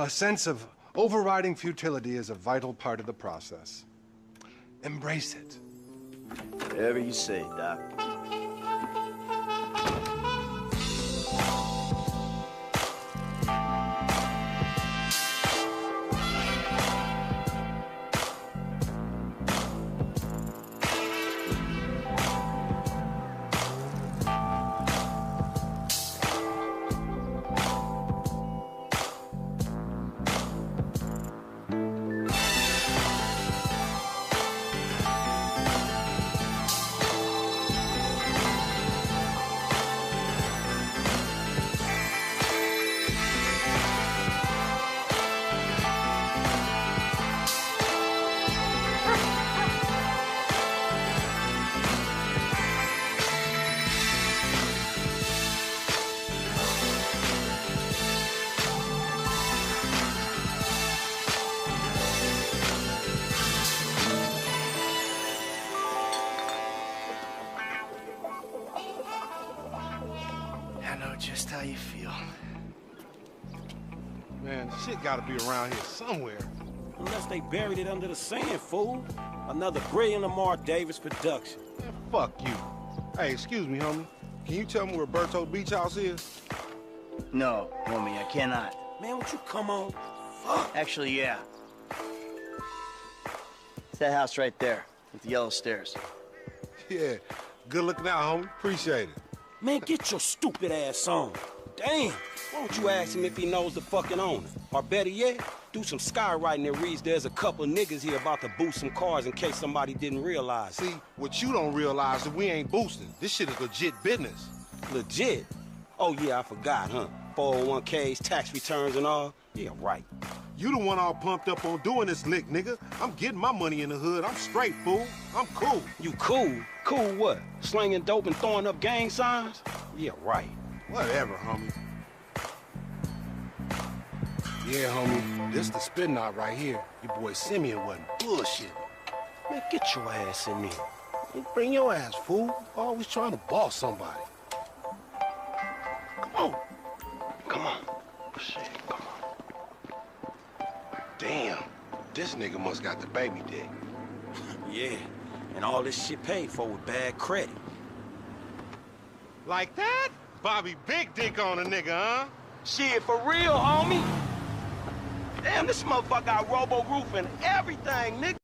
A sense of overriding futility is a vital part of the process. Embrace it. Whatever you say, Doc. Just how you feel. Man, shit gotta be around here somewhere. Unless they buried it under the sand, fool. Another brilliant Lamar Davis production. Man, fuck you. Hey, excuse me, homie. Can you tell me where Berto Beach House is? No, homie, I cannot. Man, won't you come on? Fuck. Actually, yeah. It's that house right there, with the yellow stairs. Yeah, good looking out, homie. Appreciate it. Man, get your stupid ass on. Damn, why don't you ask him if he knows the fucking owner? Or better yet, do some skywriting that reads there's a couple niggas here about to boost some cars in case somebody didn't realize. See, what you don't realize is that we ain't boosting. This shit is legit business. Legit? Oh yeah, I forgot, huh? 401ks, tax returns and all? Yeah, right. You the one all pumped up on doing this lick, nigga. I'm getting my money in the hood. I'm straight, fool. I'm cool. You cool? Cool what? Slinging dope and throwing up gang signs? Yeah, right. Whatever, homie. Yeah, homie. This the spin knot right here. Your boy Simeon wasn't bullshit. Man, get your ass in there. Bring your ass, fool. Always trying to boss somebody. Come on. Come on. Shit, come on. Damn. This nigga must got the baby dick. Yeah. And all this shit paid for with bad credit. Like that? Bobby big dick on a nigga, huh? Shit, for real, homie. Damn, this motherfucker got robo-roof and everything, nigga.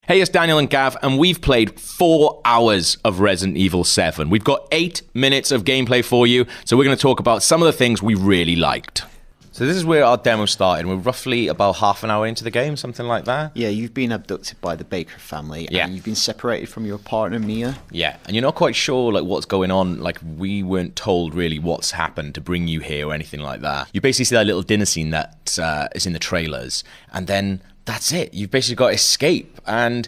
Hey, it's Daniel and Gav, and we've played 4 hours of Resident Evil 7. We've got 8 minutes of gameplay for you, so we're going to talk about some of the things we really liked. So this is where our demo started. We're roughly about half an hour into the game, something like that. Yeah, you've been abducted by the Baker family, Yeah. and you've been separated from your partner, Mia. Yeah, and you're not quite sure like what's going on. Like we weren't told really what's happened to bring you here or anything like that. You basically see that little dinner scene that is in the trailers, and then that's it. You've basically got to escape, and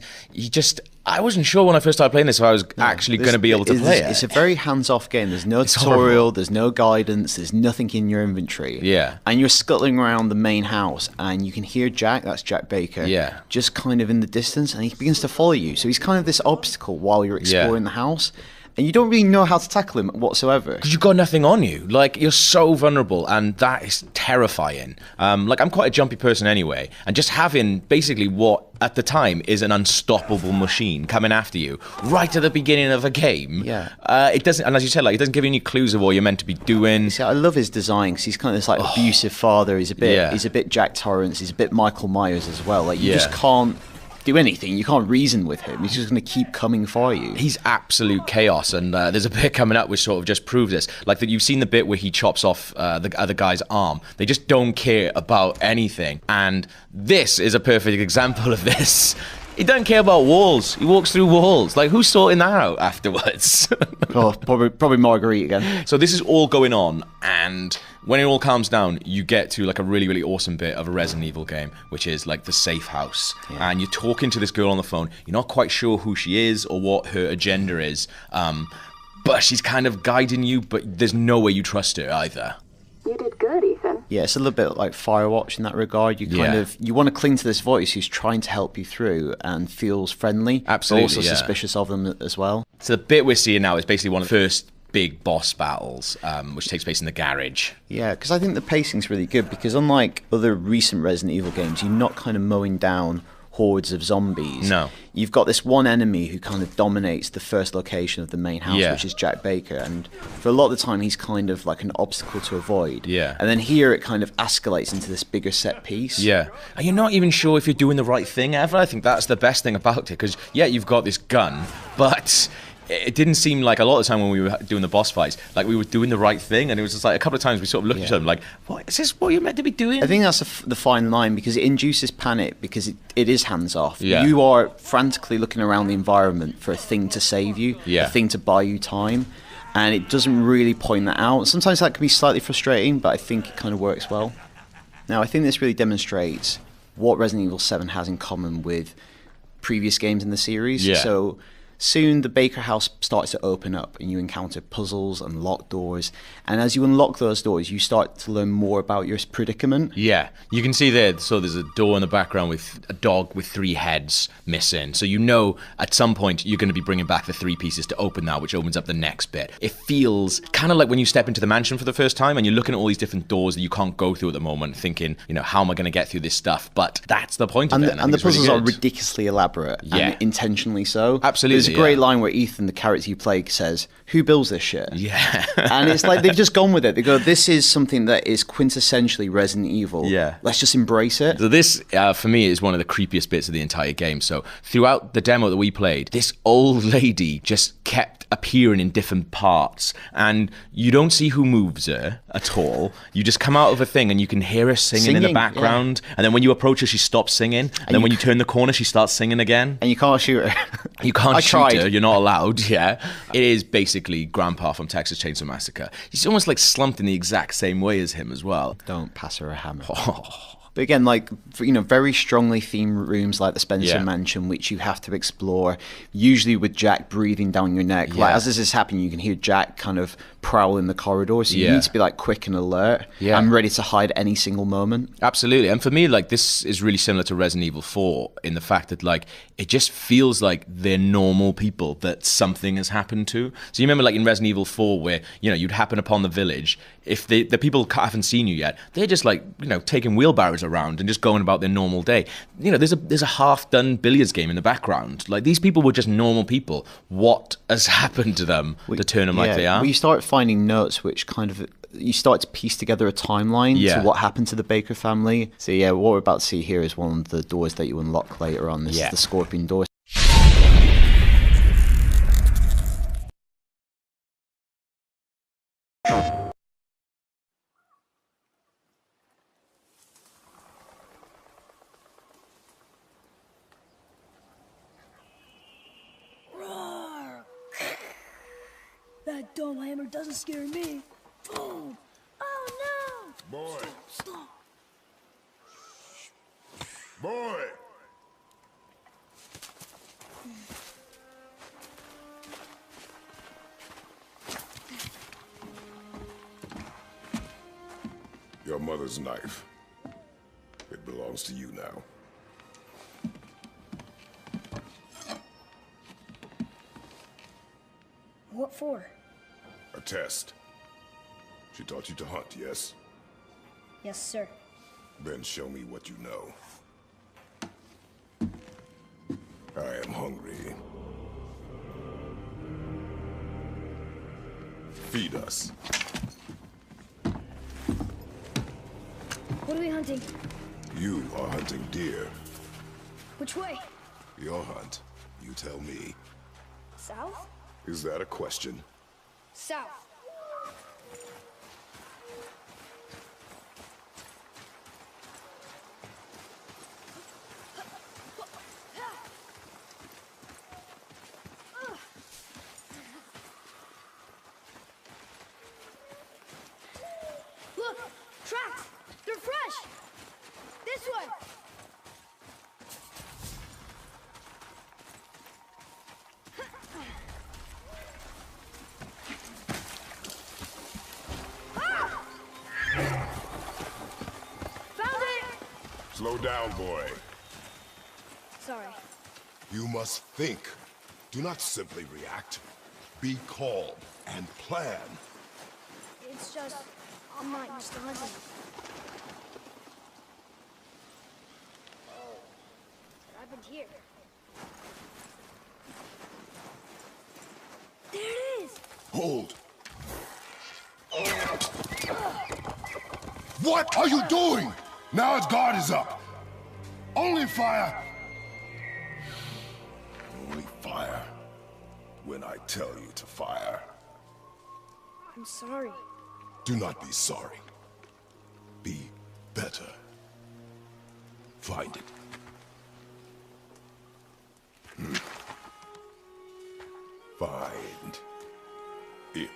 I wasn't sure when I first started playing this if I was actually going to be able to play it. It's a very hands-off game. There's no tutorial, horrible. there's no guidance, there's nothing in your inventory. Yeah. And you're scuttling around the main house, and you can hear Jack, that's Jack Baker, Yeah. just kind of in the distance, and he begins to follow you. So he's kind of this obstacle while you're exploring the house. And you don't really know how to tackle him whatsoever. Because you've got nothing on you. Like, you're so vulnerable, and that is terrifying. Like, I'm quite a jumpy person anyway, and just having basically what, at the time, is an unstoppable machine coming after you right at the beginning of a game. Yeah. It doesn't, and as you said, like, it doesn't give you any clues of what you're meant to be doing. See, I love his design because he's kind of this like abusive father. He's a bit Jack Torrance. He's a bit Michael Myers as well. Like, you just can't do anything. You can't reason with him. He's just going to keep coming for you. He's absolute chaos, and there's a bit coming up which sort of just proves this. Like that, you've seen the bit where he chops off the other guy's arm. They just don't care about anything, and this is a perfect example of this. He doesn't care about walls. He walks through walls. Like, who's sorting that out afterwards? Probably Marguerite again. So this is all going on, and when it all calms down, you get to like a really, really awesome bit of a Resident Evil game, which is like the safe house. Yeah. And you're talking to this girl on the phone. You're not quite sure who she is or what her agenda is, but she's kind of guiding you, but there's no way you trust her either. You did good, Ethan. Yeah, it's a little bit like Firewatch in that regard. You you want to cling to this voice who's trying to help you through and feels friendly. Absolutely, but also suspicious of them as well. So the bit we're seeing now is basically one of the first big boss battles, which takes place in the garage. Yeah, because I think the pacing's really good, because unlike other recent Resident Evil games, you're not kind of mowing down hordes of zombies. No. You've got this one enemy who kind of dominates the first location of the main house, which is Jack Baker, and for a lot of the time he's kind of like an obstacle to avoid. Yeah. And then here it kind of escalates into this bigger set piece. Yeah. And you're not even sure if you're doing the right thing ever. I think that's the best thing about it, because you've got this gun, but it didn't seem like a lot of the time when we were doing the boss fights, like we were doing the right thing, and it was just like a couple of times we sort of looked at each other like, what is this what you're meant to be doing? I think that's the fine line, because it induces panic, because it is hands off. Yeah. You are frantically looking around the environment for a thing to save you, Yeah. a thing to buy you time, and it doesn't really point that out. Sometimes that can be slightly frustrating, but I think it kind of works well. Now, I think this really demonstrates what Resident Evil 7 has in common with previous games in the series. Yeah. So soon the Baker house starts to open up, and you encounter puzzles and locked doors. And as you unlock those doors, you start to learn more about your predicament. Yeah, you can see there, so there's a door in the background with a dog with 3 heads missing. So you know at some point you're going to be bringing back the 3 pieces to open that, which opens up the next bit. It feels kind of like when you step into the mansion for the first time and you're looking at all these different doors that you can't go through at the moment, thinking, how am I going to get through this stuff? But that's the point of it. And the puzzles really are ridiculously elaborate, Yeah. and intentionally so. Absolutely, There's a great line where Ethan, the character you play, says, "Who builds this shit?" Yeah. And it's like they've just gone with it. They go, "This is something that is quintessentially Resident Evil. Yeah. Let's just embrace it." So this, for me, is one of the creepiest bits of the entire game. So throughout the demo that we played, this old lady just kept appearing in different parts, and you don't see who moves her at all. You just come out of a thing and you can hear her singing in the background, and then when you approach her, she stops singing, and then when you turn the corner, she starts singing again. And you can't shoot her. You can't shoot tried. her, you're not allowed, yeah. It is basically Grandpa from Texas Chainsaw Massacre. He's almost like slumped in the exact same way as him as well. Don't pass her a hammer. But again, like, very strongly themed rooms like the Spencer Mansion, which you have to explore, usually with Jack breathing down your neck. Yeah. Like, as this is happening, you can hear Jack kind of prowl in the corridor, so you need to be like quick and alert and ready to hide any single moment. Absolutely. And for me, like, this is really similar to Resident Evil 4 in the fact that, like, it just feels like they're normal people that something has happened to. So you remember, like, in Resident Evil 4 where, you'd happen upon the village, if the people haven't seen you yet, they're just like, taking wheelbarrows around and just going about their normal day. There's a half-done billiards game in the background. Like, these people were just normal people. What has happened to them to turn them like they are? Well, you start finding notes which kind of, you start to piece together a timeline to what happened to the Baker family. So what we're about to see here is one of the doors that you unlock later on. This is the Scorpion door. That dumb hammer doesn't scare me. Boom! Oh no! Boy! Stop! Boy! Your mother's knife. It belongs to you now. What for? A test. She taught you to hunt, yes? Yes, sir. Then show me what you know. I am hungry. Feed us. What are we hunting? You are hunting deer. Which way? Your hunt. You tell me. South? Is that a question? South. Look! Tracks! They're fresh! This way! Ah! Found it! Slow down, boy. Sorry. You must think. Do not simply react. Be calm and plan. It's just, I'm not used to hunting. Oh, but I've been here. There it is! Hold. What are you doing? Now its guard is up. Only fire. Only fire when I tell you to fire. I'm sorry. Do not be sorry. Be better. Find it. Find it.